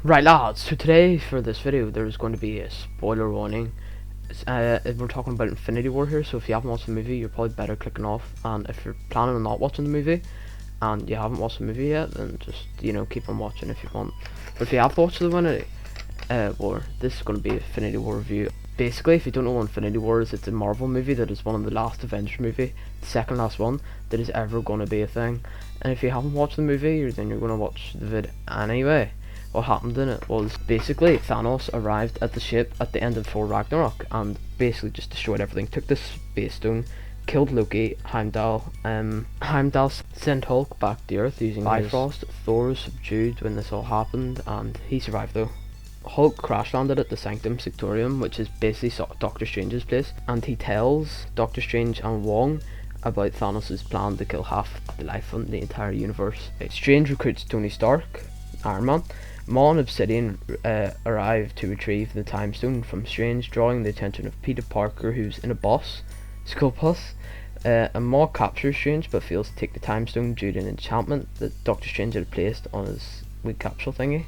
Right lads, so today for this video there's going to be a spoiler warning. We're talking about Infinity War here, so if you haven't watched the movie you're probably better clicking off, and if you're planning on not watching the movie and you haven't watched the movie yet, then just keep on watching if you want. But if you have watched the Infinity War, this is going to be Infinity War review. Basically, if you don't know what Infinity War is, it's a Marvel movie that is one of the last Avengers movie, the second last one that is ever going to be a thing. And if you haven't watched the movie, then you're going to watch the vid anyway. What happened in it was basically Thanos arrived at the ship at the end of Thor Ragnarok and basically just destroyed everything. Took the space stone, killed Loki. Heimdall sent Hulk back to Earth using Bifrost. Thor was subdued when this all happened, and he survived though. Hulk crash landed at the Sanctum Sanctorum, which is basically Doctor Strange's place, and he tells Doctor Strange and Wong about Thanos' plan to kill half the life on the entire universe. Strange recruits Tony Stark, Iron Man. Maw and Obsidian arrive to retrieve the Time Stone from Strange, drawing the attention of Peter Parker, who's in a school bus. And Maw captures Strange but fails to take the Time Stone due to an enchantment that Doctor Strange had placed on his wee capsule thingy.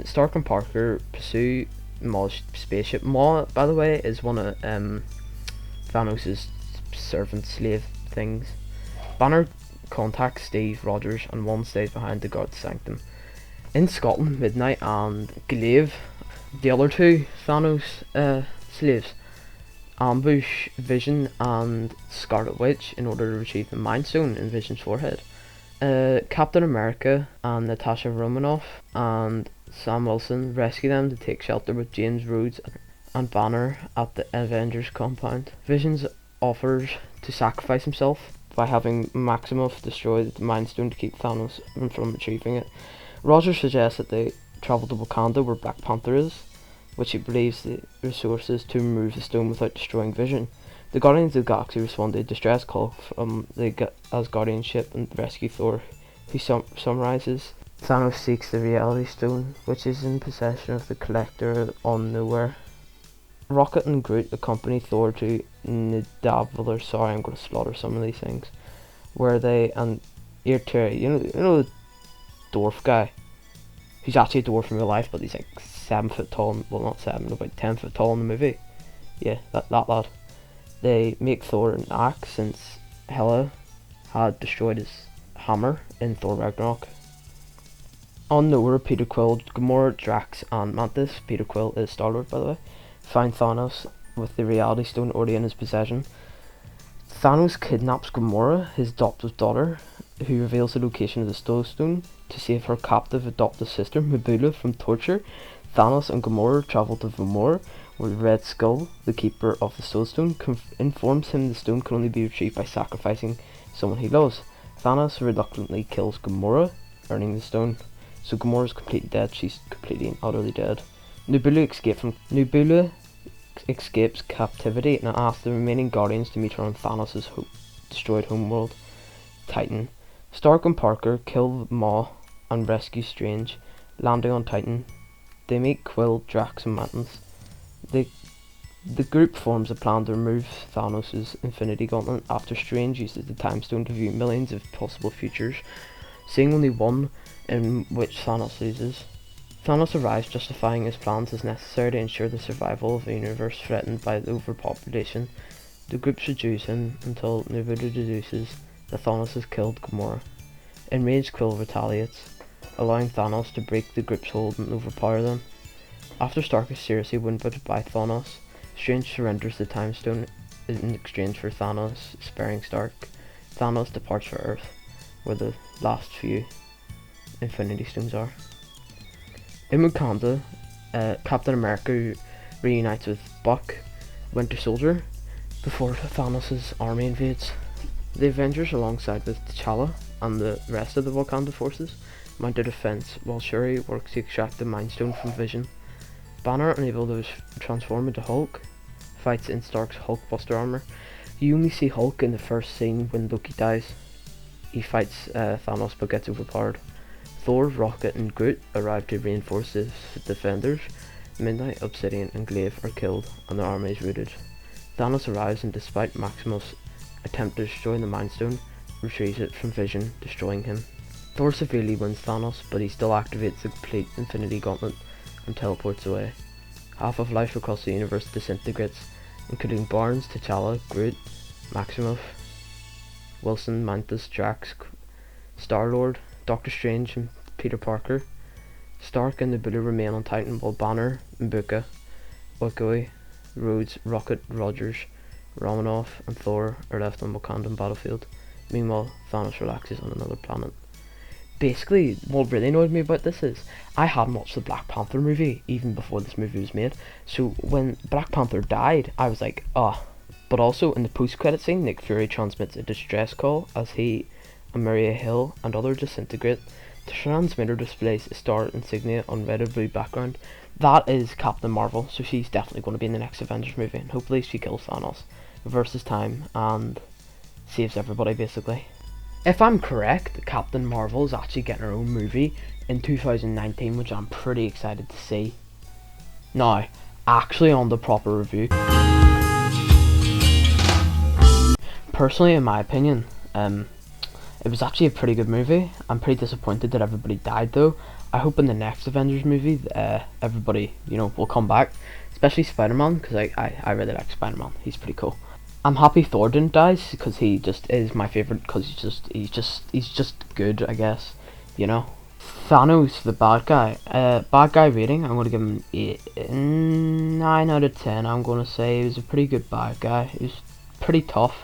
Stark and Parker pursue Maw's spaceship. Maw, by the way, is one of Thanos' servant slave things. Banner contacts Steve Rogers and one stays behind to guard the Sanctum. In Scotland, Midnight and Glaive, the other two Thanos slaves, ambush Vision and Scarlet Witch in order to retrieve the Mind Stone in Vision's forehead. Captain America and Natasha Romanoff and Sam Wilson rescue them to take shelter with James Rhodes and Banner at the Avengers compound. Vision offers to sacrifice himself by having Maximoff destroy the Mind Stone to keep Thanos from retrieving it. Rogers suggests that they travel to Wakanda, where Black Panther is, which he believes the resources to remove the stone without destroying Vision. The Guardians of the Galaxy respond to a distress call from the Asgardian ship and rescue Thor, who summarizes. Thanos seeks the Reality Stone, which is in possession of the Collector on Nowhere. Rocket and Groot accompany Thor to Nidavellir. Sorry, I'm going to slaughter some of these things. Where they and Earterry, you know the dwarf guy. He's actually a dwarf in real life, but he's like 7 foot tall. Well, not 7, about 10 foot tall in the movie. Yeah, that lad. They make Thor an axe since Hela had destroyed his hammer in Thor Ragnarok. On Nowhere, Peter Quill, Gamora, Drax, and Mantis. Peter Quill is Star-Lord, by the way. Find Thanos with the Reality Stone already in his possession. Thanos kidnaps Gamora, his adoptive daughter, who reveals the location of the Soul Stone to save her captive adoptive sister Mabula from torture. Thanos and Gamora travel to Vamor, where Red Skull, the keeper of the Soul Stone, informs him the stone can only be retrieved by sacrificing someone he loves. Thanos reluctantly kills Gamora, earning the stone. So Gamora's completely dead. She's completely and utterly dead. Nebula escapes captivity and asks the remaining Guardians to meet her on Thanos' destroyed homeworld, Titan. Stark and Parker kill Maw and rescue Strange, landing on Titan. They meet Quill, Drax, and Mantis. The group forms a plan to remove Thanos' Infinity Gauntlet after Strange uses the Time Stone to view millions of possible futures, seeing only one in which Thanos loses. Thanos arrives, justifying his plans as necessary to ensure the survival of a universe threatened by the overpopulation. The group subdues him until Nebula deduces that Thanos has killed Gamora. Enraged, Quill retaliates, allowing Thanos to break the group's hold and overpower them. After Stark is seriously wounded by Thanos, Strange surrenders the Time Stone in exchange for Thanos sparing Stark. Thanos departs for Earth, where the last few Infinity Stones are. In Wakanda, Captain America reunites with Buck, Winter Soldier, before Thanos' army invades. The Avengers, alongside with T'Challa and the rest of the Wakanda forces, mount a defense while Shuri works to extract the Mind Stone from Vision. Banner, unable to transform into Hulk, fights in Stark's Hulkbuster armor. You only see Hulk in the first scene when Loki dies. He fights Thanos but gets overpowered. Thor, Rocket, and Groot arrive to reinforce the defenders. Midnight, Obsidian, and Glaive are killed, and their army is routed. Thanos arrives, and despite Maximoff's attempt to destroy the Mind Stone, retrieves it from Vision, destroying him. Thor severely wins Thanos, but he still activates the complete Infinity Gauntlet and teleports away. Half of life across the universe disintegrates, including Barnes, T'Challa, Groot, Maximoff, Wilson, Mantis, Drax, Star-Lord, Doctor Strange and Peter Parker. Stark and Nebula remain on Titan, while Banner, M'Buka, Okoye, Rhodes, Rocket, Rogers, Romanoff and Thor are left on Wakandan battlefield. Meanwhile, Thanos relaxes on another planet. Basically, what really annoyed me about this is I hadn't watched the Black Panther movie even before this movie was made. So when Black Panther died, I was like, ah. But also in the post-credit scene, Nick Fury transmits a distress call as he and Maria Hill and others disintegrate. The transmitter displays a star insignia on red and blue background. That is Captain Marvel, so she's definitely going to be in the next Avengers movie, and hopefully she kills Thanos, reverses time, and saves everybody basically. If I'm correct, Captain Marvel is actually getting her own movie in 2019, which I'm pretty excited to see. Now, actually on the proper review. Personally, in my opinion, it was actually a pretty good movie. I'm pretty disappointed that everybody died though. I hope in the next Avengers movie, everybody, will come back. Especially Spider-Man, because I really like Spider-Man. He's pretty cool. I'm happy Thor didn't die, because he just is my favourite, because he's just good, I guess, Thanos, the bad guy rating, I'm going to give him 9 out of 10, I'm going to say. He was a pretty good bad guy. He was pretty tough.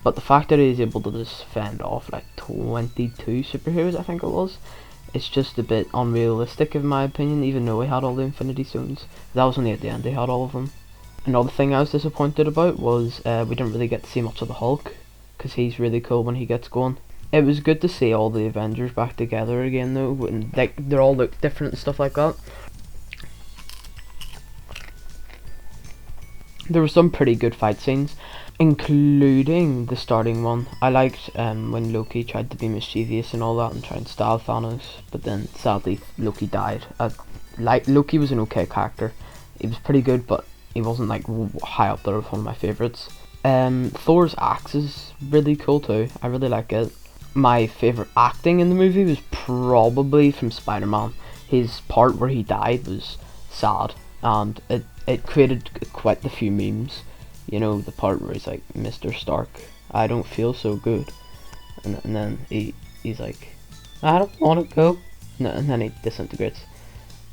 But the fact that he's able to just fend off like 22 superheroes, I think it was, it's just a bit unrealistic in my opinion, even though he had all the Infinity Stones. That was only at the end he had all of them. Another thing I was disappointed about was we didn't really get to see much of the Hulk, because he's really cool when he gets going. It was good to see all the Avengers back together again though, and they all look different and stuff like that. There were some pretty good fight scenes, including the starting one. I liked when Loki tried to be mischievous and all that and try and stab Thanos, but then sadly Loki died. Loki was an okay character. He was pretty good, but he wasn't like high up there with one of my favourites. Thor's axe is really cool too. I really like it. My favourite acting in the movie was probably from Spider-Man. His part where he died was sad, and it created quite a few memes. The part where he's like, Mr. Stark, I don't feel so good, and then he's like, I don't want to go, and then he disintegrates.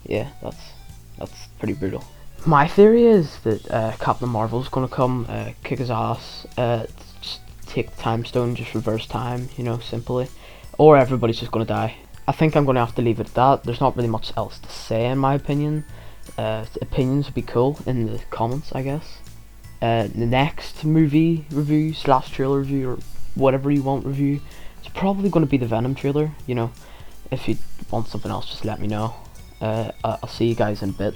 Yeah, that's pretty brutal. My theory is that Captain Marvel's gonna come, kick his ass, just take the time stone, just reverse time, simply, or everybody's just gonna die. I think I'm gonna have to leave it at that. There's not really much else to say in my opinion. Opinions would be cool in the comments, I guess. The next movie review / trailer review, or whatever you want review, it's probably going to be the Venom trailer. If you want something else, just let me know. I'll see you guys in a bit.